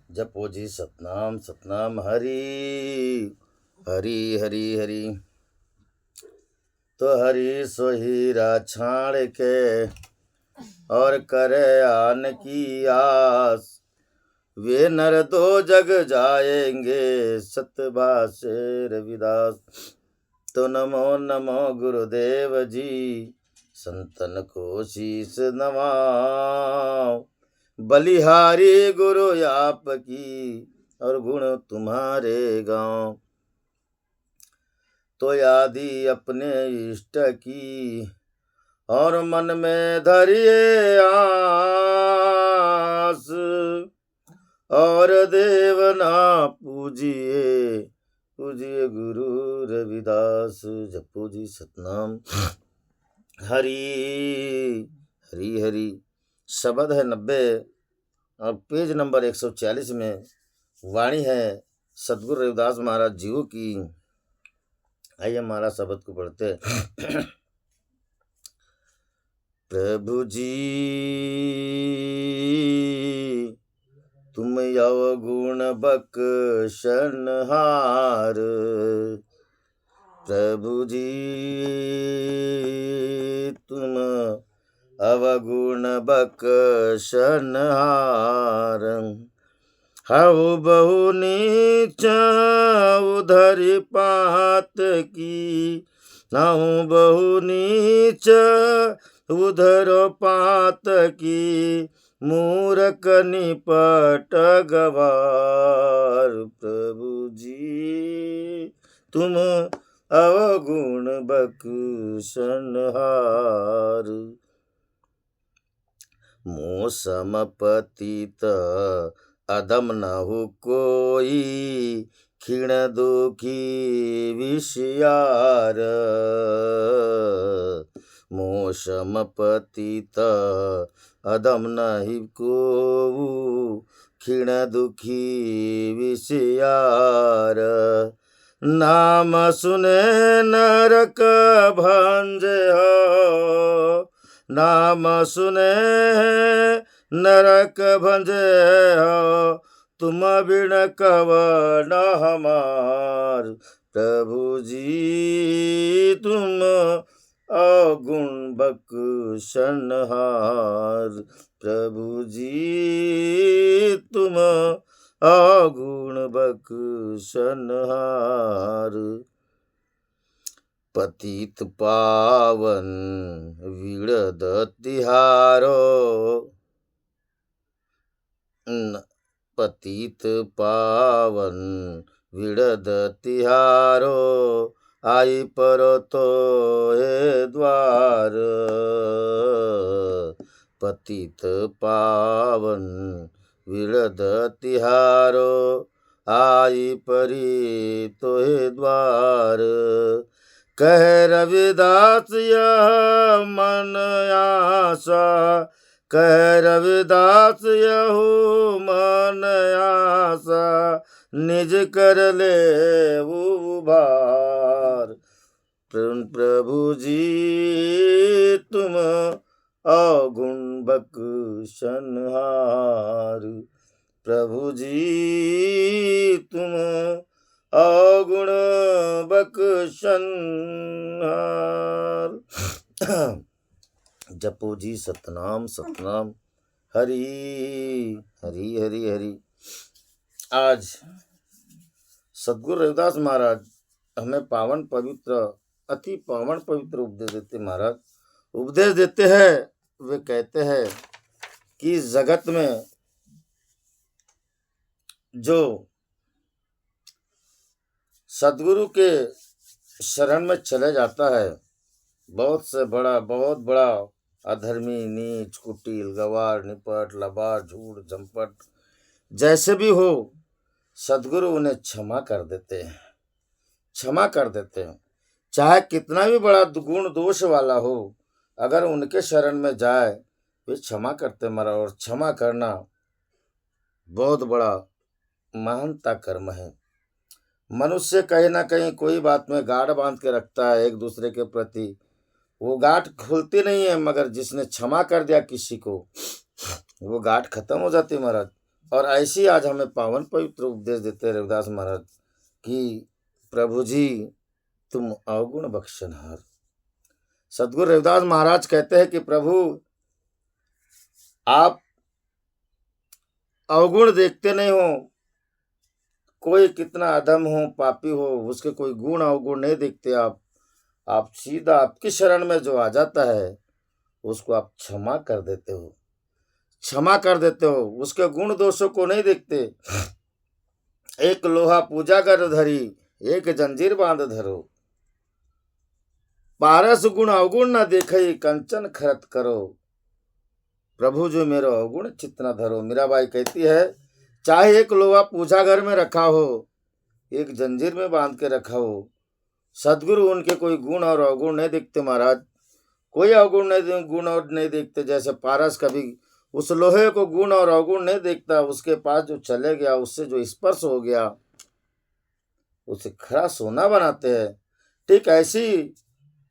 जपो जी सतनाम सतनाम हरि हरि हरि हरि। तो हरि सो हीरा छाड़ के और करे आन की आस। वे नर दो जग जाएंगे सतभाषे रविदास। तो नमो नमो गुरुदेव जी संतन को शीस नवाओ। बलिहारी गुरु आपकी और गुण तुम्हारे गाँव। तो यादी अपने इष्ट की और मन में धरिए आस। और देवना पूजिए पूजिए गुरु रविदास। जपो जी सतनाम हरि हरि हरि। शब्द है 90 और पेज नंबर 140 में वाणी है सदगुरु रविदास महाराज जीव की। आइए महाराज शब्द को पढ़ते। प्रभु जी तुम अवगुण बख्शनहार। प्रभु जी तुम अवगुण बख्शनहार। हऊ बहु नीच उधर पात की। हऊ बहु नीच उधर पात की। मूरख निपट गवार। प्रभु जी तुम अवगुण बख्शनहार। मोसम पतित अदम न हो कोई। क्षीण दुखी विषयार। मोसम पतित अदम नहीं को। क्षीण दुखी विषयार। नाम सुने नरक भंज हो। नाम सुने नरक भंजे हो। तुम बिन कवन हमार। प्रभु जी तुम अवगुण बख्शनहार। प्रभु जी तुम अवगुण बख्शनहार। पतित पावन विड़द तिहारो। पतित पावन विड़द तिहारो। आई पर तो हे द्वार। पतित पावन विड़द तिहारो। आई परी तो हे द्वार। कह रविदास यह मन आशा। कह रविदास यहू मन आशा। निज कर ले उबार। प्रभु जी तुम अवगुण बख्शनहार। प्रभु जी तुम अवगुण बख्शनहार। जपो जी सतनाम सतनाम हरि हरि हरि हरि। आज सदगुरु रविदास महाराज हमें पावन पवित्र अति पावन पवित्र उपदेश देते। महाराज उपदेश देते हैं। वे कहते हैं कि जगत में जो सदगुरु के शरण में चले जाता है बहुत बड़ा अधर्मी नीच कुटिल गवार निपट लबार झूठ झंपट जैसे भी हो सदगुरु उन्हें क्षमा कर देते हैं। क्षमा कर देते हैं चाहे कितना भी बड़ा गुण दोष वाला हो। अगर उनके शरण में जाए वे क्षमा करते महाराज। और क्षमा करना बहुत बड़ा महानता कर्म है। मनुष्य कहीं ना कहीं कोई बात में गाढ़ बांध के रखता है एक दूसरे के प्रति। वो गांठ खुलती नहीं है, मगर जिसने क्षमा कर दिया किसी को वो गांठ खत्म हो जाती महाराज। और ऐसी आज हमें पावन पवित्र उपदेश देते हैं रविदास महाराज कि प्रभु जी तुम अवगुण बख्शनहार। सदगुरु रविदास महाराज कहते हैं कि प्रभु आप अवगुण देखते नहीं हो, कोई कितना अधम हो पापी हो उसके कोई गुण अवगुण नहीं देखते आप सीधा आपकी शरण में जो आ जाता है उसको आप क्षमा कर देते हो, क्षमा कर देते हो, उसके गुण दोषों को नहीं देखते। एक लोहा पूजा कर धरी, एक जंजीर बांध धरो, पारस गुण अवगुण न देखे, कंचन खरत करो, प्रभु जो मेरो अवगुण चित्त न धरो। मीराबाई कहती है चाहे एक लोहा पूजा घर में रखा हो, एक जंजीर में बांध के रखा हो, सदगुरु उनके कोई गुण और अवगुण नहीं देखते महाराज, कोई अवगुण नहीं गुण और नहीं देखते। जैसे पारस कभी उस लोहे को गुण और अवगुण नहीं देखता, उसके पास जो चले गया उससे जो स्पर्श हो गया उसे खरा सोना बनाते हैं। ठीक ऐसी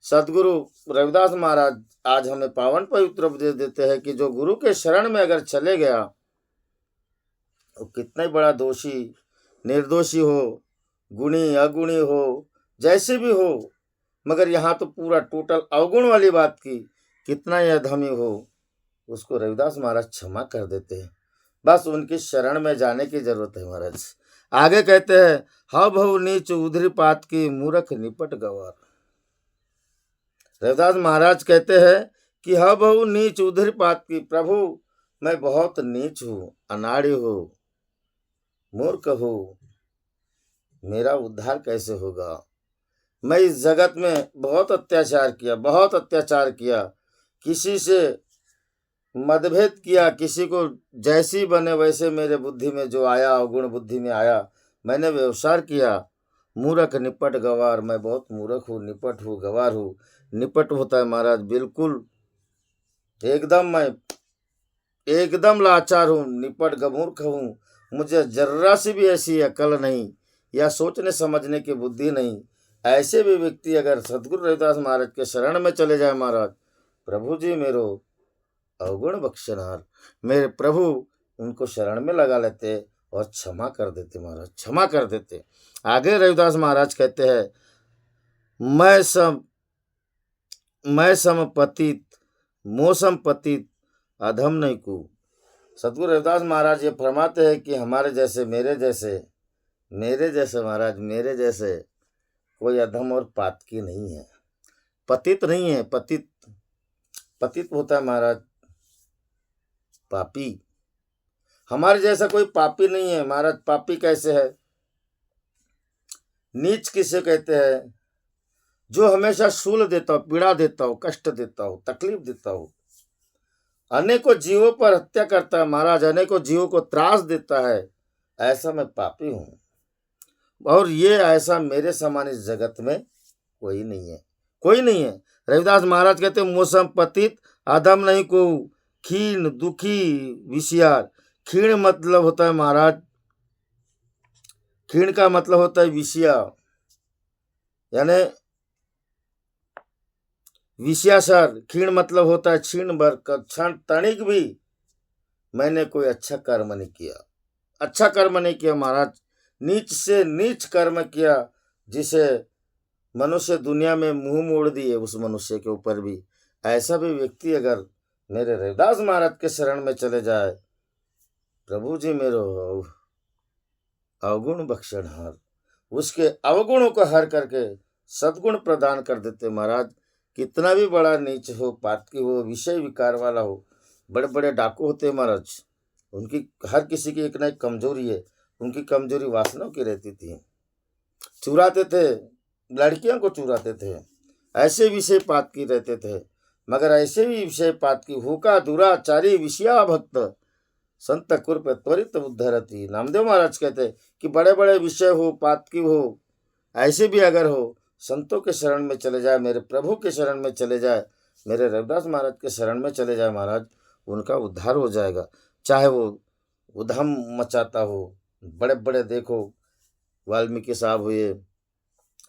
सदगुरु रविदास महाराज आज हमें पावन पवित्र उपदेश देते हैं कि जो गुरु के शरण में अगर चले गया वो कितना ही बड़ा दोषी निर्दोषी हो, गुणी अगुणी हो, जैसे भी हो, मगर यहाँ तो पूरा टोटल अवगुण वाली बात की, कितना ही अधमी हो उसको रविदास महाराज क्षमा कर देते हैं। बस उनकी शरण में जाने की जरूरत है महाराज। आगे कहते हैं हाव भाव नीच उधरी पात की, मूर्ख निपट गवार। रविदास महाराज कहते हैं कि हाव भाव नीच उधरी पात की, प्रभु मैं बहुत नीच हूँ, अनाड़ी हूँ, मूर्ख हूँ, मेरा उद्धार कैसे होगा। मैं इस जगत में बहुत अत्याचार किया, किसी से मतभेद किया, किसी को जैसी बने वैसे मेरे बुद्धि में जो आया अवगुण बुद्धि में आया मैंने व्यवसार किया। मूर्ख निपट गवार, मैं बहुत मूर्ख हूँ, निपट हूँ, गवार हूँ। निपट होता है महाराज बिल्कुल एकदम, मैं एकदम लाचार हूँ, निपट मूर्ख हूँ, मुझे जर्रा सी भी ऐसी अकल नहीं या सोचने समझने की बुद्धि नहीं। ऐसे भी व्यक्ति अगर सदगुरु रविदास महाराज के शरण में चले जाए महाराज, प्रभु जी मेरो अवगुण बख्शनहार, मेरे प्रभु उनको शरण में लगा लेते और क्षमा कर देते महाराज, क्षमा कर देते। आगे रविदास महाराज कहते हैं मैं सम पतित मौसम पतित अधम नहीं को। सदगुरु रविदास महाराज ये फरमाते हैं कि हमारे जैसे मेरे जैसे महाराज मेरे जैसे कोई अधम और पातकी नहीं है, पतित नहीं है। पतित होता है महाराज पापी, हमारे जैसा कोई पापी नहीं है महाराज। पापी कैसे है, नीच किसे कहते हैं, जो हमेशा शूल देता हो, पीड़ा देता हो, कष्ट देता हो, तकलीफ देता हो, अनेकों जीवों पर हत्या करता है महाराज, अनेकों जीवों को त्रास देता है, ऐसा मैं पापी हूँ। और ये ऐसा मेरे समान इस जगत में कोई नहीं है, कोई नहीं है। रविदास महाराज कहते मौसम पतित अधम नहीं को, खीन दुखी विषयार। खीण मतलब होता है महाराज, खीण का मतलब होता है विषया, यानी विषयासर। खीण मतलब होता है क्षीण भर, क्षण तनिक भी मैंने कोई अच्छा कर्म नहीं किया, अच्छा कर्म नहीं किया महाराज। नीच से नीच कर्म किया, जिसे मनुष्य दुनिया में मुंह मोड़ दिए उस मनुष्य के ऊपर भी। ऐसा भी व्यक्ति अगर मेरे रविदास महाराज के शरण में चले जाए, प्रभु जी मेरो अवगुण बख्शनहार, उसके अवगुणों को हर करके सद्गुण प्रदान कर देते महाराज। कितना भी बड़ा नीच हो, पातकी हो, विषय विकार वाला हो, बड़े बड़े डाकू होते महाराज, उनकी हर किसी की एक ना एक कमजोरी है। उनकी कमजोरी वासनाओं की रहती थी, चुराते थे, लड़कियों को चुराते थे, ऐसे विषय पात की रहते थे। मगर ऐसे भी विषय पात की हुका दुराचारी विषया भक्त संत कुर्प त्वरित उद्धरती। नामदेव महाराज कहते कि बड़े बड़े विषय हो, पात की हो, ऐसे भी अगर हो, संतों के शरण में चले जाए, मेरे प्रभु के शरण में चले जाए, मेरे रविदास महाराज के शरण में चले जाए महाराज, उनका उद्धार हो जाएगा। चाहे वो उधम मचाता हो, बड़े बड़े देखो वाल्मीकि साहब हुए,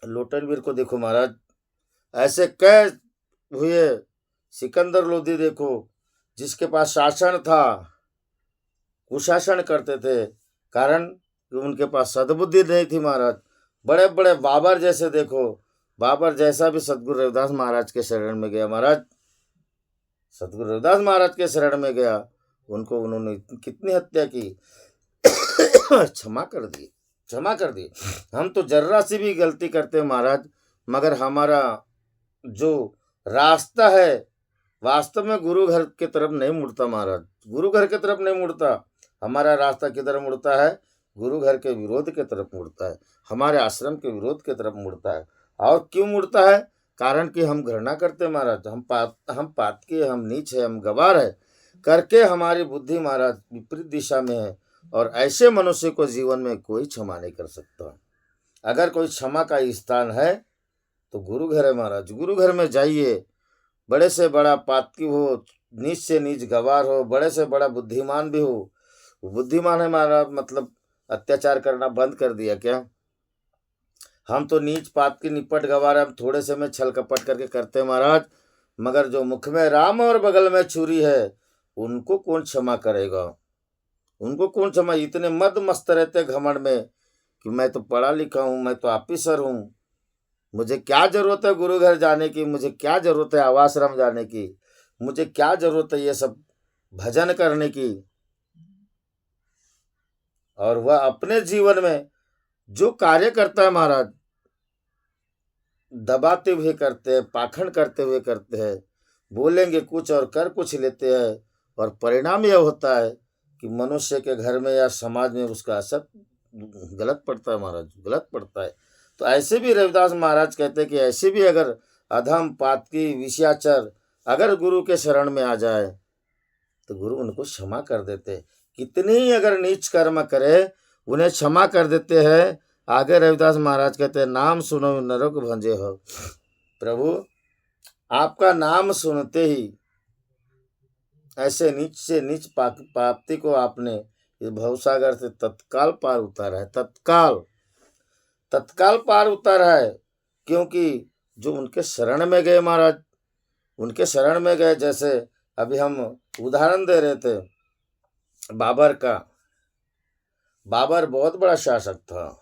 लोटनवीर को देखो महाराज, ऐसे कै हुए, सिकंदर लोधी देखो जिसके पास शासन था, कुशासन करते थे, कारण कि उनके पास सद्बुद्धि नहीं थी महाराज। बड़े बड़े बाबर जैसे देखो, बाबर जैसा भी सतगुरु रविदास महाराज के शरण में गया महाराज, सतगुरु रविदास महाराज के शरण में गया, उनको उन्होंने कितनी हत्या की, क्षमा कर दी, क्षमा कर दी। हम तो जर्रा सी भी गलती करते हैं महाराज, मगर हमारा जो रास्ता है वास्तव में गुरु घर की तरफ नहीं मुड़ता महाराज, गुरु घर की तरफ नहीं मुड़ता। हमारा रास्ता किधर मुड़ता है? गुरु घर के विरोध की तरफ मुड़ता है, हमारे आश्रम के विरोध की तरफ मुड़ता है। और क्यों मुड़ता है? कारण कि हम घृणा करते हैं महाराज, हम पातकी, हम नीच है, हम गवार है करके हमारी बुद्धि महाराज विपरीत दिशा में है। और ऐसे मनुष्य को जीवन में कोई क्षमा नहीं कर सकता। अगर कोई क्षमा का स्थान है तो गुरु घर है महाराज। गुरु घर में जाइए, बड़े से बड़ा पातकी हो, नीच से नीच गवार हो, बड़े से बड़ा बुद्धिमान भी हो, बुद्धिमान है महाराज, मतलब अत्याचार करना बंद कर दिया क्या? हम तो नीच पातकी निपट गवार, हम थोड़े से में छल कपट करके करते हैं महाराज, मगर जो मुख में राम और बगल में छुरी है उनको कौन क्षमा करेगा? उनको कौन क्षमा? इतने मद मस्त रहते घमंड में कि मैं तो पढ़ा लिखा हूँ, मैं तो ऑफिसर हूँ, मुझे क्या जरूरत है गुरु घर जाने की, मुझे क्या जरूरत है आवाश्रम जाने की, मुझे क्या जरूरत है ये सब भजन करने की। और वह अपने जीवन में जो कार्य करता है महाराज, दबाते हुए करते हैं, पाखंड करते हुए करते हैं, बोलेंगे कुछ और कर कुछ लेते हैं। और परिणाम यह होता है कि मनुष्य के घर में या समाज में उसका असर गलत पड़ता है महाराज, गलत पड़ता है। तो ऐसे भी रविदास महाराज कहते हैं कि ऐसे भी अगर अधम पातकी विषयाचर अगर गुरु के शरण में आ जाए तो गुरु उनको क्षमा कर देते। कितनी ही अगर नीच कर्म करे उन्हें क्षमा कर देते हैं। आगे रविदास महाराज कहते हैं, नाम सुनो नरक भंजे हो। प्रभु आपका नाम सुनते ही ऐसे नीच से नीच पापी को आपने इस भवसागर से तत्काल पार उतारा है, तत्काल तत्काल पार उतारा है। क्योंकि जो उनके शरण में गए महाराज, उनके शरण में गए, जैसे अभी हम उदाहरण दे रहे थे बाबर का। बाबर बहुत बड़ा शासक था,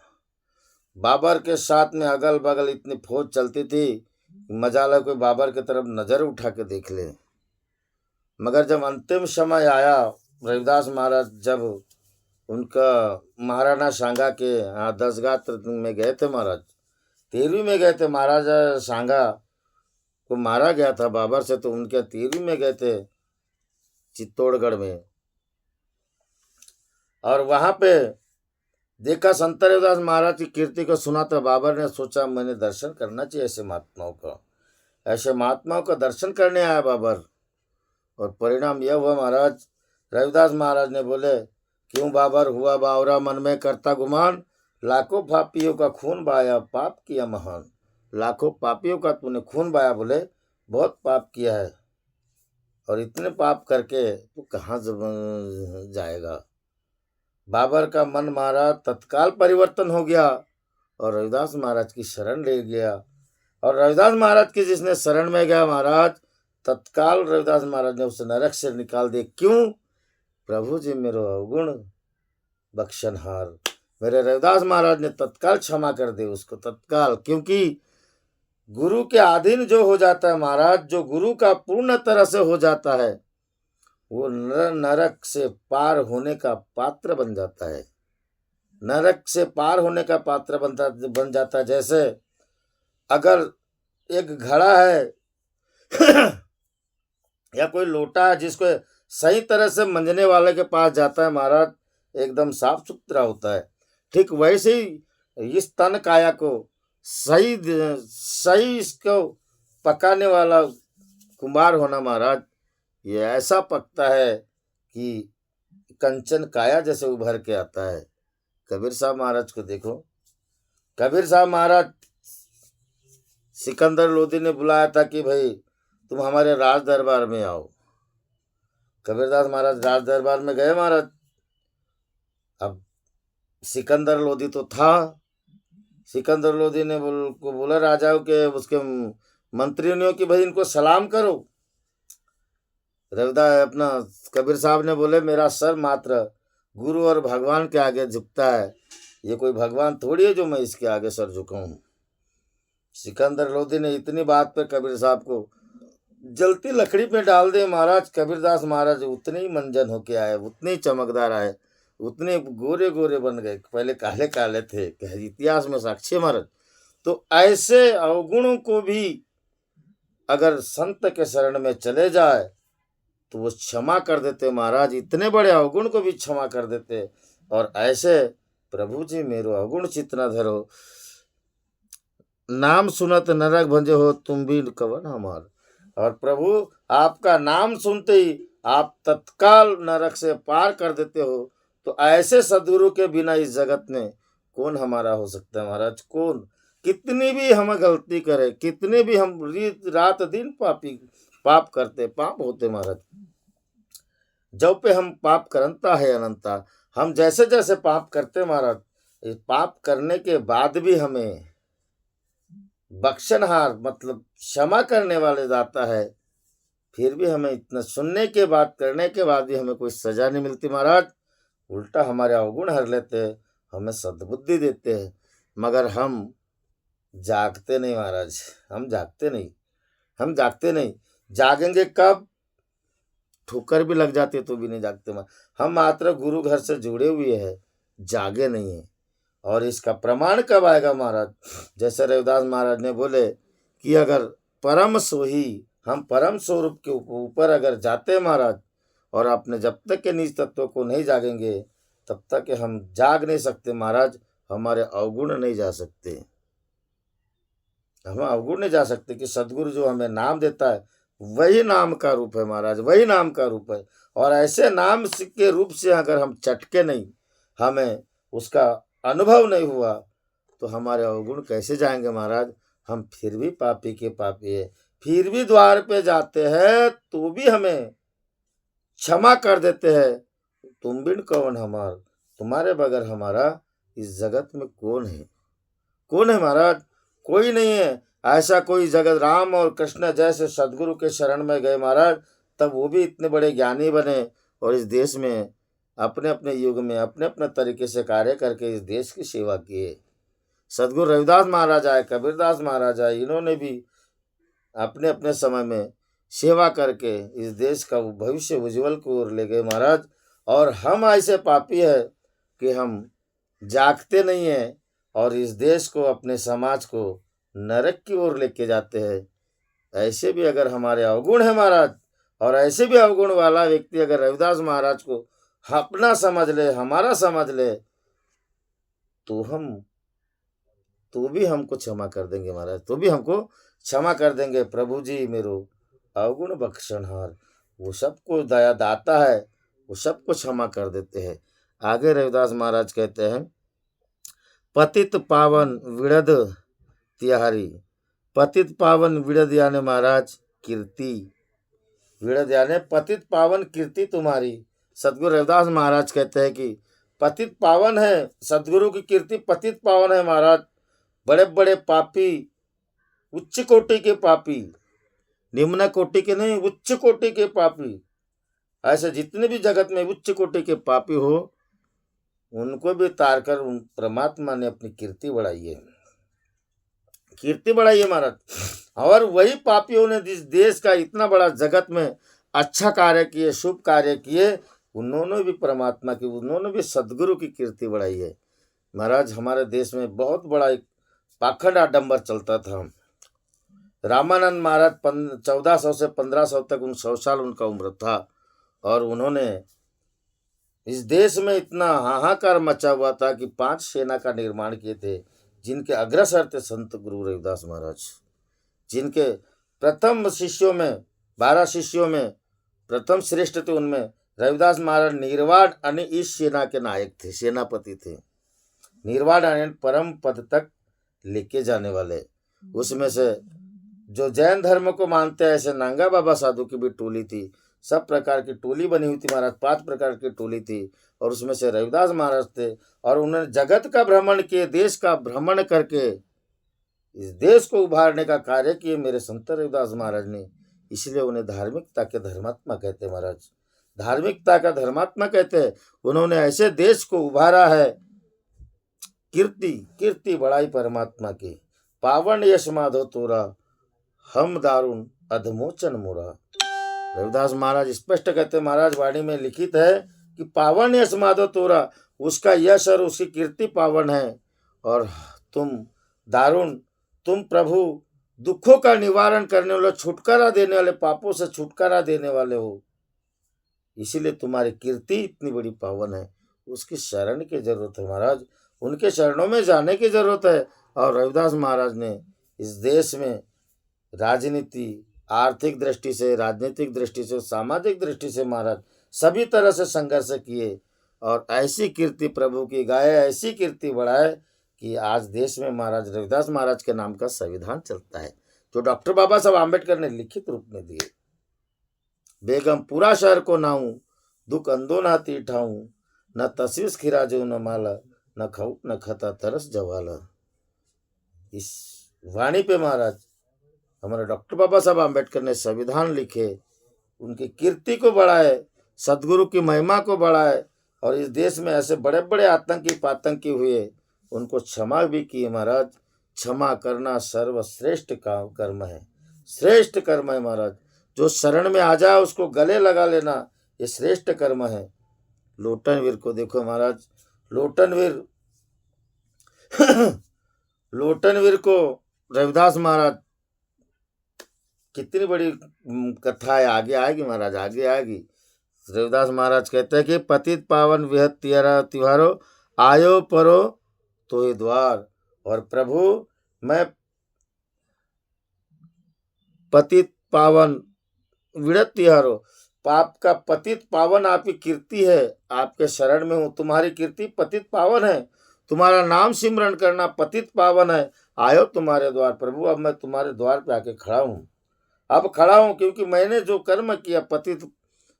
बाबर के साथ में अगल बगल इतनी फौज चलती थी, मजाला कोई बाबर की तरफ नजर उठा के देख ले। मगर जब अंतिम समय आया, रविदास महाराज जब उनका महाराणा सांगा के यहाँ दसगात्र में गए थे महाराज, 13वीं में गए थे, महाराजा सांगा को मारा गया था बाबर से, तो उनके 13वीं में गए थे चित्तौड़गढ़ में। और वहां पे देखा संत रविदास महाराज की कीर्ति को सुना, तो बाबर ने सोचा मैंने दर्शन करना चाहिए ऐसे महात्माओं का, ऐसे महात्माओं का दर्शन करने आया बाबर। और परिणाम यह हुआ महाराज, रविदास महाराज ने बोले, क्यों बाबर हुआ बावरा मन में करता गुमान, लाखों पापियों का खून बहाया पाप किया महान। लाखों पापियों का तूने खून बहाया, बोले बहुत पाप किया है, और इतने पाप करके तू कहाँ जाएगा। बाबर का मन महाराज तत्काल परिवर्तन हो गया और रविदास महाराज की शरण ले गया। और रविदास महाराज की जिसने शरण में गया महाराज, तत्काल रविदास महाराज ने उसे नरक से निकाल दिया। क्यों? प्रभु जी मेरो अवगुण बख्शनहार, मेरे रविदास महाराज ने तत्काल क्षमा कर दी उसको, तत्काल। क्योंकि गुरु के अधीन जो हो जाता है महाराज, जो गुरु का पूर्ण तरह से हो जाता है, वो नरक से पार होने का पात्र बन जाता है, नरक से पार होने का पात्र बन जाता है। जैसे अगर एक घड़ा है या कोई लोटा है जिसको सही तरह से मंजने वाले के पास जाता है महाराज, एकदम साफ सुथरा होता है। ठीक वैसे ही इस तन काया को सही इसको पकाने वाला कुम्हार होना महाराज, ये ऐसा पकता है कि कंचन काया जैसे उभर के आता है। कबीर साहब महाराज को देखो, कबीर साहब महाराज सिकंदर लोधी ने बुलाया था कि भाई तुम हमारे राज दरबार में आओ। कबीरदास महाराज राज दरबार में गए महाराज। अब सिकंदर लोधी तो था, सिकंदर लोधी ने बोला राजाओं के उसके मंत्रियों ने कि भाई इनको सलाम करो। रविदास अपना कबीर साहब ने बोले मेरा सर मात्र गुरु और भगवान के आगे झुकता है। ये कोई भगवान थोड़ी है जो मैं इसके आगे सर झुकाऊं। सिकंदर लोधी ने इतनी बात पे कबीर साहब को जलती लकड़ी पे डाल दे महाराज। कबीरदास महाराज उतने ही मंजन होके आए, उतने ही चमकदार आए, उतने गोरे गोरे बन गए। पहले काले काले थे, इतिहास में साक्षी है महाराज। तो ऐसे अवगुणों को भी अगर संत के शरण में चले जाए तो वो क्षमा कर देते महाराज। इतने बड़े अवगुण को भी क्षमा कर देते। और ऐसे प्रभु जी मेरो अवगुण चित न धरो, नाम सुनत नरक भंजे हो तुम भी कवन हमार। और प्रभु आपका नाम सुनते ही आप तत्काल नरक से पार कर देते हो। तो ऐसे सदगुरु के बिना इस जगत में कौन हमारा हो सकता है महाराज? कौन? कितनी भी हम गलती करें, कितने भी हम रात दिन पाप करते, पाप होते महाराज। जब पे हम पाप करंता है अनंता, हम जैसे जैसे पाप करते महाराज, इस पाप करने के बाद भी हमें बख्शनहार मतलब क्षमा करने वाले जाता है। फिर भी हमें इतना सुनने के बाद, करने के बाद भी हमें कोई सजा नहीं मिलती महाराज। उल्टा हमारे अवगुण हर लेते हैं, हमें सद्बुद्धि देते हैं। मगर हम जागते नहीं महाराज, हम जागते नहीं, हम जागते नहीं। जागेंगे कब? ठोकर भी लग जाती है तो भी नहीं जागते। हम मात्र गुरु घर से जुड़े हुए हैं, जागे नहीं है। और इसका प्रमाण कब आएगा महाराज? जैसे रविदास महाराज ने बोले कि अगर परम सोही, हम परम स्वरूप के ऊपर अगर जाते महाराज, और अपने जब तक के निज तत्व को नहीं जागेंगे तब तक हम जाग नहीं सकते महाराज। हमारे अवगुण नहीं जा सकते, हम अवगुण नहीं जा सकते। कि सदगुरु जो हमें नाम देता है वही नाम का रूप है महाराज, वही नाम का रूप है। और ऐसे नाम के रूप से अगर हम चटके नहीं, हमें उसका अनुभव नहीं हुआ, तो हमारे अवगुण कैसे जाएंगे महाराज? हम फिर भी पापी के पापी है, फिर भी द्वार पे जाते हैं तो भी हमें क्षमा कर देते हैं। तुम बिन कौन हमार, तुम्हारे बगैर हमारा इस जगत में कौन है? कौन है महाराज? कोई नहीं है। ऐसा कोई जगत, राम और कृष्ण जैसे सदगुरु के शरण में गए महाराज, तब वो भी इतने बड़े ज्ञानी बने और इस देश में अपने अपने युग में अपने अपने तरीके से कार्य करके इस देश की सेवा किए। सदगुरु रविदास महाराज आए, कबीरदास महाराज आए, इन्होंने भी अपने अपने समय में सेवा करके इस देश का भविष्य उज्जवल की ओर ले गए महाराज। और हम ऐसे पापी है कि हम जागते नहीं हैं और इस देश को, अपने समाज को नरक की ओर लेके जाते हैं। ऐसे भी अगर हमारे अवगुण है महाराज, और ऐसे भी अवगुण वाला व्यक्ति अगर रविदास महाराज को अपना समझ ले, हमारा समझ ले, तो भी हमको क्षमा कर देंगे महाराज, तो भी हमको क्षमा कर देंगे। प्रभु जी मेरो अवगुण बख्शनहार, वो सबको दया दाता है, वो सबको क्षमा कर देते हैं। आगे रविदास महाराज कहते हैं, पतित पावन विड़द तिहारी। पतित पावन विड़द यानी महाराज कीर्ति, विड़द यानी पतित पावन कीर्ति तुम्हारी। सदगुरु रविदास महाराज कहते हैं कि पतित पावन है, सदगुरु की कीर्ति पतित पावन है महाराज। बड़े बड़े पापी, उच्च कोटि के पापी, निम्न कोटि के नहीं, उच्च कोटि के पापी, ऐसे जितने भी जगत में उच्च कोटि के पापी हो, उनको भी तार कर उन परमात्मा ने अपनी कीर्ति बढ़ाई है, कीर्ति बढ़ाई है महाराज। और वही पापियों ने जिस देश का इतना बड़ा जगत में अच्छा कार्य किए, शुभ कार्य किए, उन्होंने भी परमात्मा की, उन्होंने भी सदगुरु की कीर्ति बढ़ाई है महाराज। हमारे देश में बहुत बड़ा एक पाखंड आडंबर चलता था। रामानंद महाराज 1400 से 1500 तक 100 साल उनका उम्र था, और उन्होंने इस देश में इतना हाहाकार मचा हुआ था कि 5 सेना का निर्माण किए थे, जिनके अग्रसर थे संत गुरु रविदास महाराज। जिनके प्रथम शिष्यों में, 12 शिष्यों में प्रथम श्रेष्ठ थे, उनमें रविदास महाराज निर्वाण यानी इस सेना के नायक थे, सेनापति थे। निर्वाण यानी परम पद तक लेके जाने वाले। उसमें से जो जैन धर्म को मानते हैं, ऐसे नांगा बाबा साधु की भी टोली थी। सब प्रकार की टोली बनी हुई थी महाराज, 5 प्रकार की टोली थी, और उसमें से रविदास महाराज थे। और उन्होंने जगत का भ्रमण किए, देश का भ्रमण करके इस देश को उभारने का कार्य किए मेरे संत रविदास महाराज ने। इसलिए उन्हें धार्मिकता के धर्मात्मा कहते महाराज। धार्मिकता का धर्मात्मा कहते हैं। उन्होंने ऐसे देश को उभारा है, कीर्ति कीर्ति बढ़ाई परमात्मा की। पावन यश माधो तोरा, हम दारुण अधमोचन मोरा। रविदास महाराज स्पष्ट कहते, महाराज वाणी में लिखित है कि पावन यश माधो तोरा, उसका यश और उसकी कीर्ति पावन है, और तुम दारुण, तुम प्रभु दुखों का निवारण करने वाले, छुटकारा देने वाले, पापों से छुटकारा देने वाले हो, इसीलिए तुम्हारी कीर्ति इतनी बड़ी पावन है। उसकी शरण की जरूरत है महाराज, उनके चरणों में जाने की जरूरत है। और रविदास महाराज ने इस देश में राजनीति, आर्थिक दृष्टि से, राजनीतिक दृष्टि से, सामाजिक दृष्टि से महाराज सभी तरह से संघर्ष किए, और ऐसी कीर्ति प्रभु की गाए, ऐसी कीर्ति बढ़ाए कि आज देश में महाराज रविदास महाराज के नाम का संविधान चलता है, जो डॉक्टर बाबा साहब आम्बेडकर ने लिखित रूप में दिए। बेगम पूरा शहर को नाऊं, दुख अंदो ना तीठाऊं, न तस्वीस खिराजो न माला, न खाऊ न खता तरस जवाला। इस वाणी पे महाराज हमारे डॉक्टर बाबा साहब आम्बेडकर ने संविधान लिखे, उनकी कीर्ति को बढ़ाए, सदगुरु की महिमा को बढ़ाए, और इस देश में ऐसे बड़े बड़े आतंकी पातंकी हुए, उनको क्षमा भी किए महाराज। क्षमा करना सर्वश्रेष्ठ कर्म है, श्रेष्ठ कर्म है महाराज। जो शरण में आ जाए उसको गले लगा लेना, ये श्रेष्ठ कर्म है। लोटनवीर को देखो महाराज, लोटनवीर लोटनवीर को रविदास महाराज, कितनी बड़ी कथा है, आगे आएगी महाराज, आगे आएगी। रविदास महाराज कहते हैं कि पतित पावन विहत तिहारो, आयो परो तो ही द्वार। और प्रभु मैं पतित पावन विड़त तिहारो, पाप का पतित पावन आपकी कीर्ति है, आपके शरण में हूँ, तुम्हारी कीर्ति पतित पावन है, तुम्हारा नाम सिमरण करना पतित पावन है। आयो तुम्हारे द्वार प्रभु, अब मैं तुम्हारे द्वार पे आके खड़ा हूँ, अब खड़ा हूँ, क्योंकि मैंने जो कर्म किया, पतित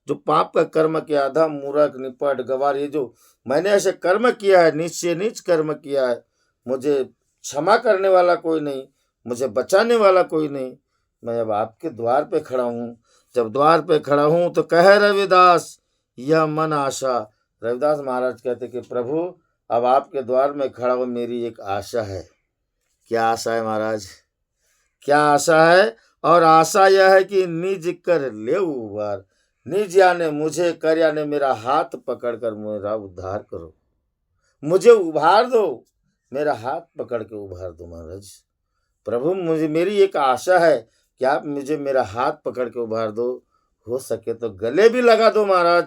जो पाप का कर्म किया, अधम, मूर्ख, निपट, गवार, ये जो मैंने ऐसे कर्म किया है, नीच से नीच कर्म किया है, मुझे क्षमा करने वाला कोई नहीं, मुझे बचाने वाला कोई नहीं। मैं अब आपके द्वार पे खड़ा हूँ। जब द्वार पे खड़ा हूँ तो कह रविदास यह मन आशा। रविदास महाराज कहते कि प्रभु अब आपके द्वार में खड़ा हूँ, मेरी एक आशा है। क्या आशा है महाराज, क्या आशा है? और आशा यह है कि निज कर ले उबार, निज याने मुझे, कर याने मेरा हाथ पकड़कर मेरा उद्धार करो, मुझे उभार दो, मेरा हाथ पकड़ के उभार दो महाराज। प्रभु मुझे, मेरी एक आशा है कि आप मुझे मेरा हाथ पकड़ के उभार दो, हो सके तो गले भी लगा दो महाराज,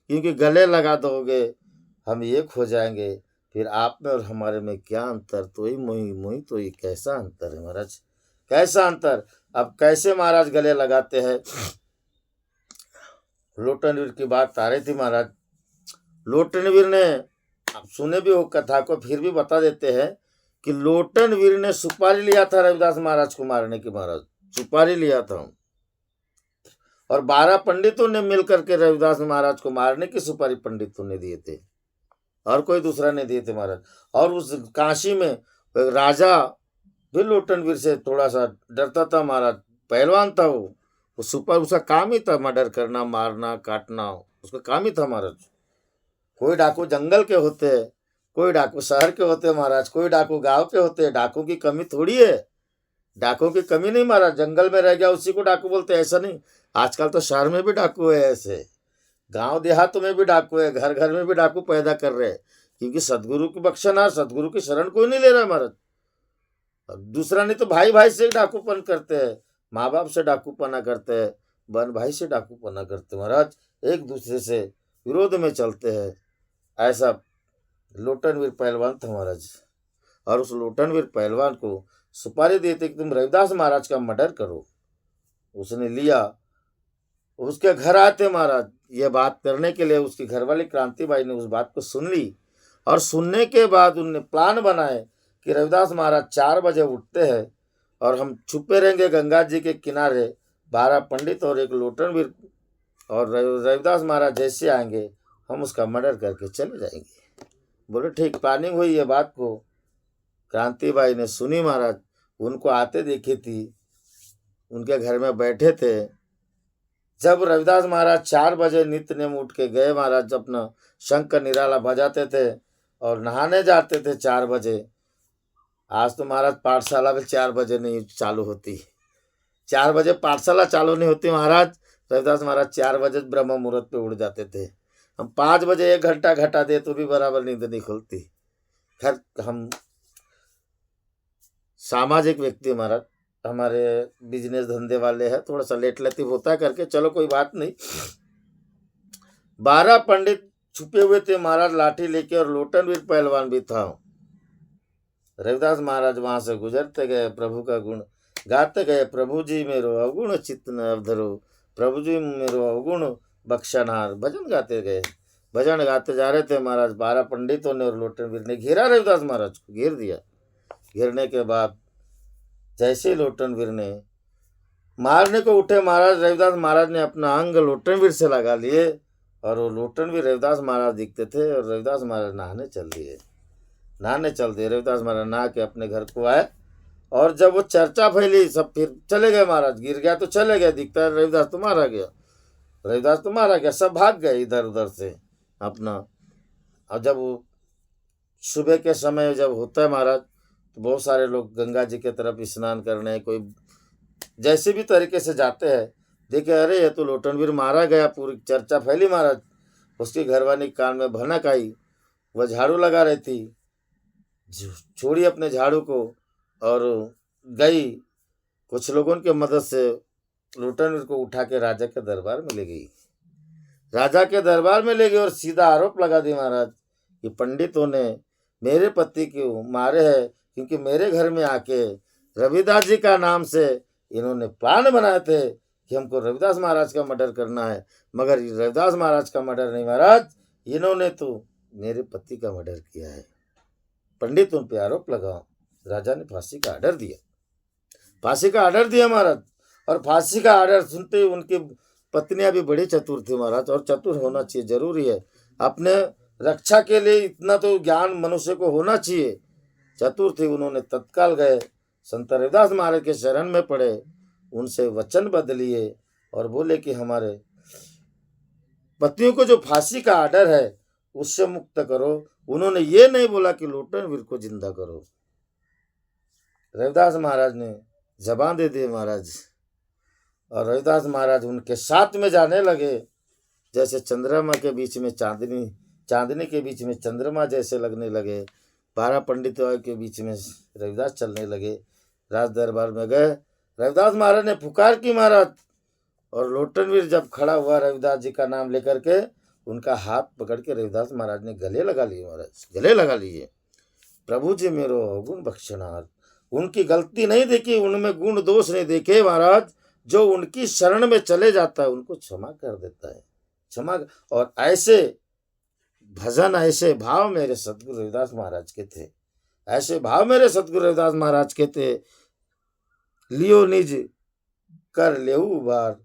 क्योंकि गले लगा दोगे हम एक हो जाएंगे, फिर आप में और हमारे में क्या अंतर, तो ही मोही मोही, तो ये कैसा अंतर है महाराज, कैसा अंतर। अब कैसे महाराज गले लगाते हैं? लोटनवीर की बात आ रही थी महाराज। लोटनवीर ने, आप सुने भी हो कथा को, फिर भी बता देते हैं कि लोटनवीर ने सुपारी लिया था रविदास महाराज को मारने की। महाराज सुपारी लिया था, और 12 पंडितों ने मिलकर के रविदास महाराज को मारने की सुपारी पंडितों ने दिए थे, और कोई दूसरा नहीं दिए थे महाराज। और उस काशी में राजा भी लोटनवीर से थोड़ा सा डरता था महाराज, पहलवान था वो सुपर, उसका काम ही था मर्डर करना, मारना, काटना, उसका काम ही था महाराज। कोई डाकू जंगल के होते हैं, कोई डाकू शहर के होते हैं महाराज, कोई डाकू गांव के होते हैं। डाकू की कमी थोड़ी है, डाकू की कमी नहीं महाराज, जंगल में रह गया उसी को डाकू बोलते हैं, ऐसा नहीं। आजकल तो शहर में भी डाकू है, ऐसे गांव देहातों में भी डाकू है, घर घर में भी डाकू पैदा कर रहे हैं, क्योंकि सदगुरु की बख्शना, सदगुरु की शरण कोई नहीं ले रहा महाराज। दूसरा नहीं तो भाई भाई से डाकूपन करते हैं, माँ बाप से डाकूपना करते हैं, बहन भाई से डाकूपना करते हैं महाराज, एक दूसरे से विरोध में चलते हैं। ऐसा लोटनवीर पहलवान था महाराज। और उस लोटनवीर पहलवान को सुपारी देते कि तुम रविदास महाराज का मर्डर करो, उसने लिया। उसके घर आते महाराज ये बात करने के लिए, उसकी घरवाली क्रांतिबाई ने उस बात को सुन ली, और सुनने के बाद उनने प्लान बनाए कि रविदास महाराज 4 बजे उठते हैं, और हम छुपे रहेंगे गंगा जी के किनारे, 12 पंडित और एक लोटनवीर, और रविदास महाराज जैसे आएंगे हम उसका मर्डर करके चले जाएंगे। बोले ठीक। प्लानिंग हुई। ये बात को क्रांतिबाई ने सुनी महाराज, उनको आते देखी थी, उनके घर में बैठे थे जब रविदास महाराज 4 बजे नित्य नेम उठ के गए महाराज, अपना शंख का निराला बजाते थे और नहाने जाते थे 4 बजे। आज तो महाराज पाठशाला में 4 बजे नहीं चालू होती, 4 बजे पाठशाला चालू नहीं होती महाराज। रविदास महाराज 4 बजे ब्रह्म मुहूर्त पे उड़ जाते थे। हम 5 बजे 1 घंटा घटा दे तो भी बराबर नींद नहीं खुलती। खैर, हम सामाजिक व्यक्ति महाराज, हमारे बिजनेस धंधे वाले हैं, थोड़ा सा लेट लतीफ होता है करके, चलो कोई बात नहीं। 12 पंडित छुपे हुए थे महाराज लाठी लेके, और लोटनवीर पहलवान भी था। रविदास महाराज वहां से गुजरते गए, प्रभु का गुण गाते गए। प्रभु जी मेरो अवगुण चित्त न अवधरो, प्रभु जी मेरो अवगुण बख्शनहार। भजन गाते गए, भजन गाते जा रहे थे महाराज। 12 पंडितों ने और लोटनवीर ने घेरा रविदास महाराज को, घेर दिया। घेरने के बाद जैसे लोटनवीर ने मारने को उठे महाराज, रविदास महाराज ने अपना अंग लोटनवीर से लगा लिए, और वो लोटनवीर रविदास महाराज दिखते थे। और रविदास महाराज नहाने चल दिए, रविदास महाराज नहा के अपने घर को आए। और जब वो चर्चा फैली, सब फिर चले गए महाराज। गिर गया तो चले गए, दिखता है रविदास तो मारा गया, रविदास तो मारा गया। सब भाग गए इधर उधर से अपना। और जब वो सुबह के समय जब होता है महाराज, तो बहुत सारे लोग गंगा जी के तरफ स्नान करने, कोई जैसे भी तरीके से जाते हैं। देखे अरे ये तो लोटनवीर मारा गया, पूरी चर्चा फैली महाराज। उसकी घरवाली कान में भनक आई, वह झाड़ू लगा रही थी, छोड़ी अपने झाड़ू को और गई। कुछ लोगों की मदद से लोटनवीर को उठा के राजा के दरबार में ले गई। राजा के दरबार में ले गई और सीधा आरोप लगा दी महाराज कि पंडितों ने मेरे पति को मारे हैं, क्योंकि मेरे घर में आके रविदास जी का नाम से इन्होंने प्लान बनाए थे कि हमको रविदास महाराज का मर्डर करना है। मगर रविदास महाराज का मर्डर नहीं महाराज, इन्होंने तो मेरे पति का मर्डर किया है। पंडित उन पे आरोप लगाओ। राजा ने फांसी का आर्डर दिया, फांसी का आर्डर दिया महाराज। और फांसी का आर्डर सुनते ही उनकी पत्नियां भी बड़ी चतुर थी महाराज, और चतुर होना चाहिए, जरूरी है। अपने रक्षा के लिए इतना तो ज्ञान मनुष्य को होना चाहिए। चतुर थी, उन्होंने तत्काल गए संत रविदास महाराज के शरण में पड़े, उनसे वचन बदलिए और बोले कि हमारे पतियों को जो फांसी का आर्डर है उससे मुक्त करो। उन्होंने ये नहीं बोला कि लोटनवीर को जिंदा करो। रविदास महाराज ने जबान दे दी महाराज, और रविदास महाराज उनके साथ में जाने लगे, जैसे चंद्रमा के बीच में चांदनी, चांदनी के बीच में चंद्रमा जैसे लगने लगे। 12 पंडितों के बीच में रविदास चलने लगे। राज दरबार में गए, रविदास महाराज ने पुकार की महाराज, और लोटनवीर जब खड़ा हुआ रविदास जी का नाम लेकर के, उनका हाथ पकड़ के रविदास महाराज ने गले लगा लिए महाराज, गले लगा लिए। प्रभु जी मेरो अवगुण बख्शनहार। उनकी गलती नहीं देखी, उनमें गुण दोष नहीं देखे महाराज। जो उनकी शरण में चले जाता है उनको क्षमा कर देता है, क्षमा। और ऐसे भजन, ऐसे भाव मेरे सतगुरु रविदास महाराज के थे, ऐसे भाव मेरे सतगुरु रविदास महाराज के थे। लियो निज कर लेऊ उबार,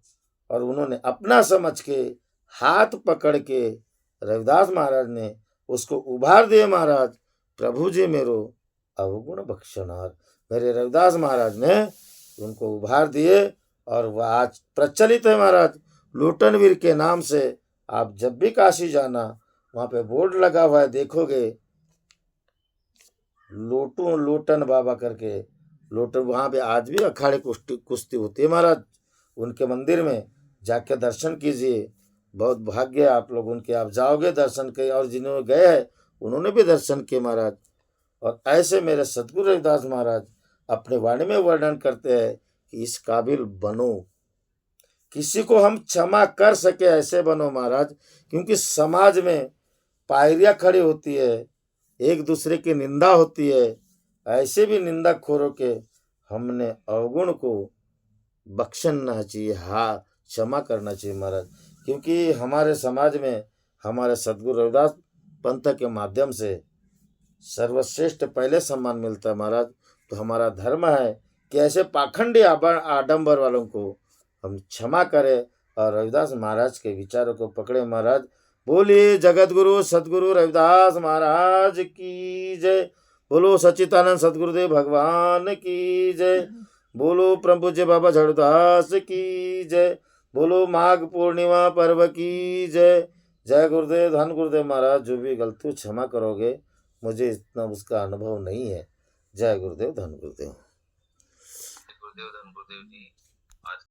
और उन्होंने अपना समझ के हाथ पकड़ के रविदास महाराज ने उसको उभार दिए महाराज। प्रभु जी मेरो अवगुण बख्शनहार। मेरे रविदास महाराज ने उनको उभार दिए, और वह आज प्रचलित है महाराज लोटनवीर के नाम से। आप जब भी काशी जाना, वहाँ पे बोर्ड लगा हुआ है, देखोगे लोटन बाबा करके, लोटन। वहाँ पे आज भी अखाड़े कुश्ती होती है महाराज। उनके मंदिर में जाके दर्शन कीजिए, बहुत भाग्य आप लोग उनके, आप जाओगे दर्शन के। और जिन्होंने गए हैं उन्होंने भी दर्शन किए महाराज। और ऐसे मेरे सतगुरु रविदास महाराज अपने वाणी में वर्णन करते हैं कि इस काबिल बनो, किसी को हम क्षमा कर सके ऐसे बनो महाराज। क्योंकि समाज में पायरियां खड़ी होती है, एक दूसरे की निंदा होती है। ऐसे भी निंदा खोरों के हमने अवगुण को बख्शना चाहिए, हाँ क्षमा करना चाहिए महाराज। क्योंकि हमारे समाज में हमारे सतगुरु रविदास पंथ के माध्यम से सर्वश्रेष्ठ पहले सम्मान मिलता है महाराज। तो हमारा धर्म है कि ऐसे पाखंडी आडंबर वालों को हम क्षमा करें और रविदास महाराज के विचारों को पकड़े महाराज। बोलिए जगत गुरु सतगुरु रविदास महाराज की जय। बोलो सच्चिदानंद सतगुरुदेव भगवान की जय। बोलो परम पूज्य बाबा झाड़ूदास की जय। बोलो माघ पूर्णिमा पर्व की जय। जय गुरुदेव, धन गुरुदेव महाराज। जो भी गलती क्षमा करोगे, मुझे इतना उसका अनुभव नहीं है। जय गुरुदेव, धन गुरुदेव। गुरुदेव धन गुरुदेव जी। आज